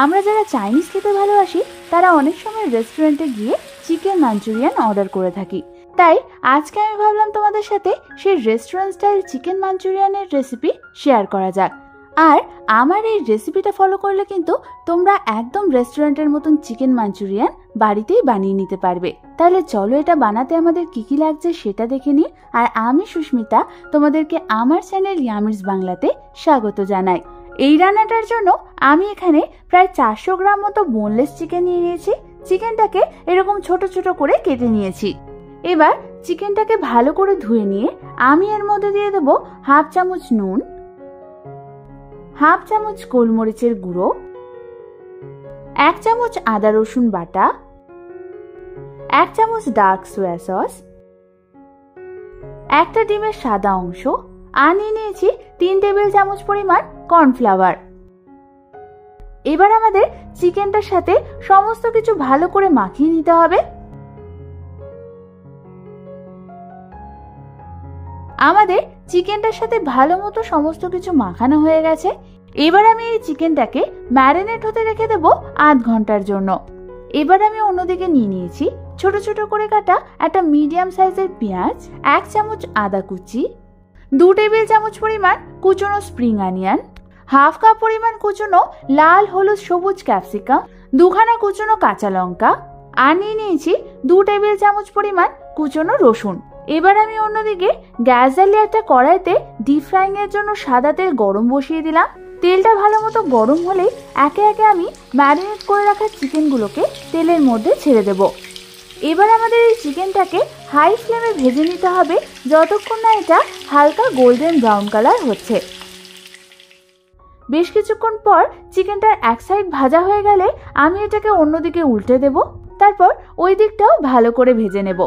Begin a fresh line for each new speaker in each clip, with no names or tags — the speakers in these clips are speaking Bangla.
আমরা যারা চাইনিজ খেতে ভালোবাসি তারা অনেক সময় রেস্টুরেন্টে গিয়ে চিকেন মাঞ্চুরিয়ান অর্ডার করে থাকি। তাই আজকে আমি ভাবলাম তোমাদের সাথে সেই রেস্টুরেন্ট স্টাইল চিকেন মাঞ্চুরিয়ানের রেসিপি শেয়ার করা যাক। আর আমার এই রেসিপিটা ফলো করলে কিন্তু তোমরা একদম রেস্টুরেন্টের মতন চিকেন মাঞ্চুরিয়ান বাড়িতেই বানিয়ে নিতে পারবে। তাহলে চলো এটা বানাতে আমাদের কি কি লাগছে সেটা দেখে নিই। আর আমি সুস্মিতা তোমাদেরকে আমার চ্যানেল ইয়ামিরস বাংলাতে স্বাগত জানাই। এই রান্নাটার জন্য আমি এখানে প্রায় 400 গ্রাম মতো বোনলেস চিকেন নিয়ে নিয়েছি। চিকেনটাকে এরকম ছোট ছোট করে কেটে নিয়েছি। এবার চিকেনটাকে ভালো করে ধুয়ে নিয়ে আমি এর মধ্যে দিয়ে দেবো হাফ চামচ নুন, হাফ চামচ গোলমরিচের গুঁড়ো, 1 চামচ আদা রসুন বাটা, 1 চামচ ডার্ক সোয়া সস, একটা ডিমের সাদা অংশ, আর নিয়ে নিয়েছি 3 টেবিল চামচ পরিমাণ কর্নফ্লাওয়ার। এবার আমাদের চিকেনটার সাথে সমস্ত কিছু ভালো করে মাখিয়ে নিতে হবে। আমাদের চিকেনটার সাথে ভালো মতো সমস্ত কিছু মাখানো হয়ে গেছে। এবার আমি এই চিকেনটাকে ম্যারিনেট হতে রেখে দেবো 8 ঘন্টার জন্য। এবার আমি অন্যদিকে নিয়ে নিয়েছি ছোট ছোট করে কাটা একটা মিডিয়াম সাইজের পেঁয়াজ, 1 চামচ আদা কুচি, 2 টেবিল চামচ পরিমাণ কুচনো স্প্রিং অনিয়ন, হাফ কাপ পরিমাণ কুচনো লাল হলুদ সবুজ ক্যাপসিকাম, 2 খানা কুচনো কাঁচা লঙ্কা, আর নিয়ে নিয়েছি 2 টেবিল চামচ পরিমাণ কুচনো রসুন। এবার আমি অন্যদিকে গ্যাস জ্বালিয়ে একটা কড়াইতে ডিপ ফ্রাইং এর জন্য সাদা তেল গরম বসিয়ে দিলাম। তেলটা ভালো মতো গরম হলেই একে একে আমি ম্যারিনেট করে রাখা চিকেনগুলোকে তেলের মধ্যে ছেড়ে দেব। এবার আমাদের এই চিকেনটাকে হাই ফ্লেমে ভেজে নিতে হবে যতক্ষণ না এটা হালকা গোল্ডেন ব্রাউন কালার হচ্ছে। বেশ কিছুক্ষণ পর চিকেনটার এক সাইড ভাজা হয়ে গেলে আমি এটাকে অন্যদিকে উল্টে দেব। তারপর ওই দিকটাও ভালো করে ভেজে নেব।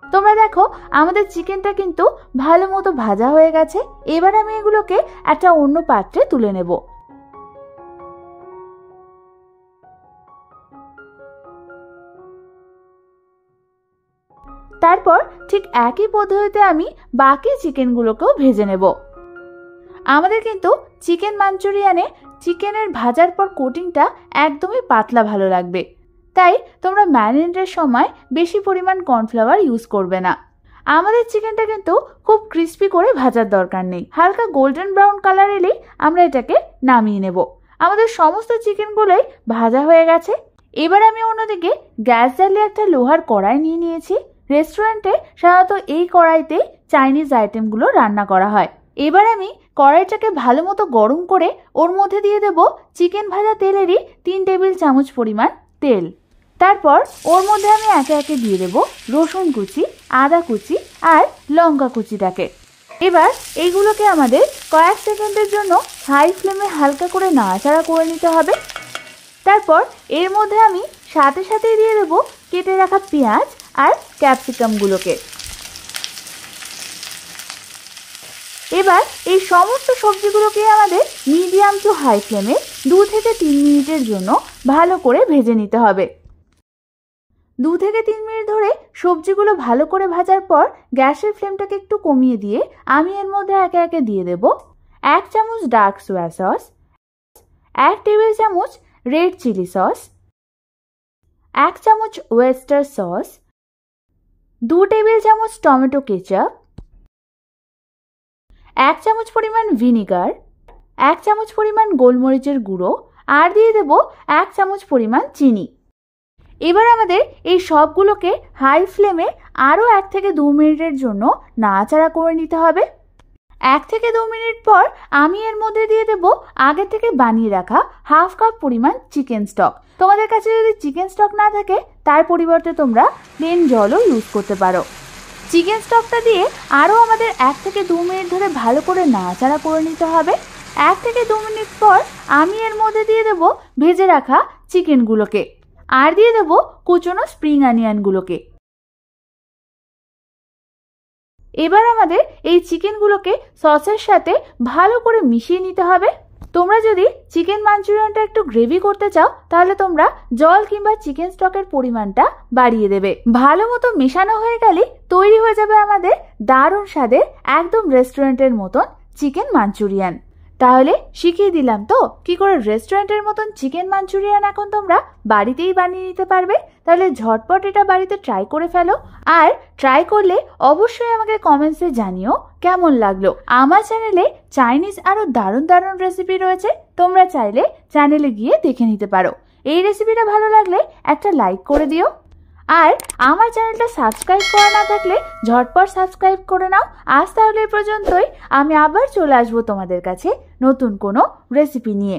তোমরা দেখো আমাদের চিকেনটা কিন্তু ভালো মতো ভাজা হয়ে গেছে। এবার আমি এগুলোকে একটা অন্য পাত্রে তুলে নেব। তারপর ঠিক একই পদ্ধতিতে আমি বাকি চিকেনগুলোকেও ভেজে নেব। আমাদের কিন্তু চিকেন মাঞ্চুরিয়ানে চিকেনের ভাজার পর কোটিংটা একদমই পাতলা ভালো লাগবে। তাই তোমরা ম্যারিনেটের সময় বেশি পরিমাণ কর্নফ্লাওয়ার ইউজ করবে না। আমাদের চিকেনটা কিন্তু খুব ক্রিস্পি করে ভাজার দরকার নেই। হালকা গোল্ডেন ব্রাউন কালার এলেই আমরা এটাকে নামিয়ে নেব। আমাদের সমস্ত চিকেনগুলোই ভাজা হয়ে গেছে। এবার আমি অন্যদিকে গ্যাস জ্বালিয়ে একটা লোহার কড়াই নিয়ে নিয়েছি। রেস্টুরেন্টে সাধারণত এই কড়াইতে চাইনিজ আইটেমগুলো রান্না করা হয়। এবার আমি কড়াইটাকে ভালো মতো গরম করে ওর মধ্যে দিয়ে দেব চিকেন ভাজা তেলেরই 3 টেবিল চামচ পরিমাণ তেল। তারপর ওর মধ্যে আমি একে একে দিয়ে দেব রসুন কুচি, আদা কুচি আর লঙ্কা কুচিটাকে। এবার এইগুলোকে আমাদের কয়েক সেকেন্ডের জন্য হাই ফ্লেমে হালকা করে নাড়াচাড়া করে নিতে হবে। তারপর এর মধ্যে আমি সাথে সাথেই দিয়ে দেব কেটে রাখা পেঁয়াজ আর ক্যাপসিকামগুলোকে। এবার এই সমস্ত সবজিগুলোকে আমাদের মিডিয়াম টু হাই ফ্লেমে 2 থেকে 3 মিনিটের জন্য ভালো করে ভেজে নিতে হবে। 2 থেকে 3 মিনিট ধরে সবজিগুলো ভালো করে ভাজার পর গ্যাসের ফ্লেমটাকে একটু কমিয়ে দিয়ে আমি এর মধ্যে একে একে দিয়ে দেব 1 চামচ ডার্ক সোয়া সস, 1 টেবিল চামচ রেড চিলি সস, 1 চামচ ওয়েস্টার সস, 2 টেবিল চামচ টমেটো কেচাপ, 1 চামচ পরিমাণ ভিনিগার, 1 চামচ পরিমাণ গোলমরিচের গুঁড়ো, আর দিয়ে দেব 1 চামচ পরিমাণ চিনি। এবার আমাদের এই সবগুলোকে হাই ফ্লেমে আরও 1 থেকে 2 মিনিটের জন্য নাড়াচাড়া করে নিতে হবে। 1 থেকে 2 মিনিট পর আমি এর মধ্যে দিয়ে দেব আগে থেকে বানিয়ে রাখা হাফ কাপ পরিমাণ চিকেন স্টক। তোমাদের কাছে যদি চিকেন স্টক না থাকে তার পরিবর্তে তোমরা প্লেন জলও ইউজ করতে পারো। চিকেন স্টকটা দিয়ে আরও আমাদের 1 থেকে 2 মিনিট ধরে ভালো করে নাড়াচাড়া করে নিতে হবে। 1 থেকে 2 মিনিট পর আমি এর মধ্যে দিয়ে দেব ভেজে রাখা চিকেনগুলোকে, আর দিয়ে দেব কুচনো স্প্রিং অনিয়নগুলোকে। এবার আমাদের এই চিকেনগুলোকে সসের সাথে ভালো করে মিশিয়ে নিতে হবে। তোমরা যদি চিকেন মাঞ্চুরিয়ানটা একটু গ্রেভি করতে চাও তাহলে তোমরা জল কিংবা চিকেন স্টকের পরিমাণটা বাড়িয়ে দেবে। ভালো মতো মেশানো হয়ে গেলে তৈরি হয়ে যাবে আমাদের দারুণ স্বাদের একদম রেস্টুরেন্টের মতন চিকেন মাঞ্চুরিয়ান। তাহলে শিখিয়ে দিলাম তো কি করে রেস্টুরেন্টের মতন চিকেন মাঞ্চুরিয়ান এখন তোমরা বাড়িতেই বানিয়ে নিতে পারবে। তাহলে ঝটপট এটা বাড়িতে ট্রাই করে ফেলো, আর ট্রাই করলে অবশ্যই আমাকে কমেন্টসে জানিও কেমন লাগলো। আমার চ্যানেলে চাইনিজ আরো দারুণ দারুণ রেসিপি রয়েছে, তোমরা চাইলে চ্যানেলে গিয়ে দেখে নিতে পারো। এই রেসিপিটা ভালো লাগলে একটা লাইক করে দিও, আর আমার চ্যানেলটা সাবস্ক্রাইব করা না থাকলে ঝটপট সাবস্ক্রাইব করে নাও। আজ তাহলে এই পর্যন্তই, আমি আবার চলে আসবো তোমাদের কাছে নতুন কোনো রেসিপি নিয়ে।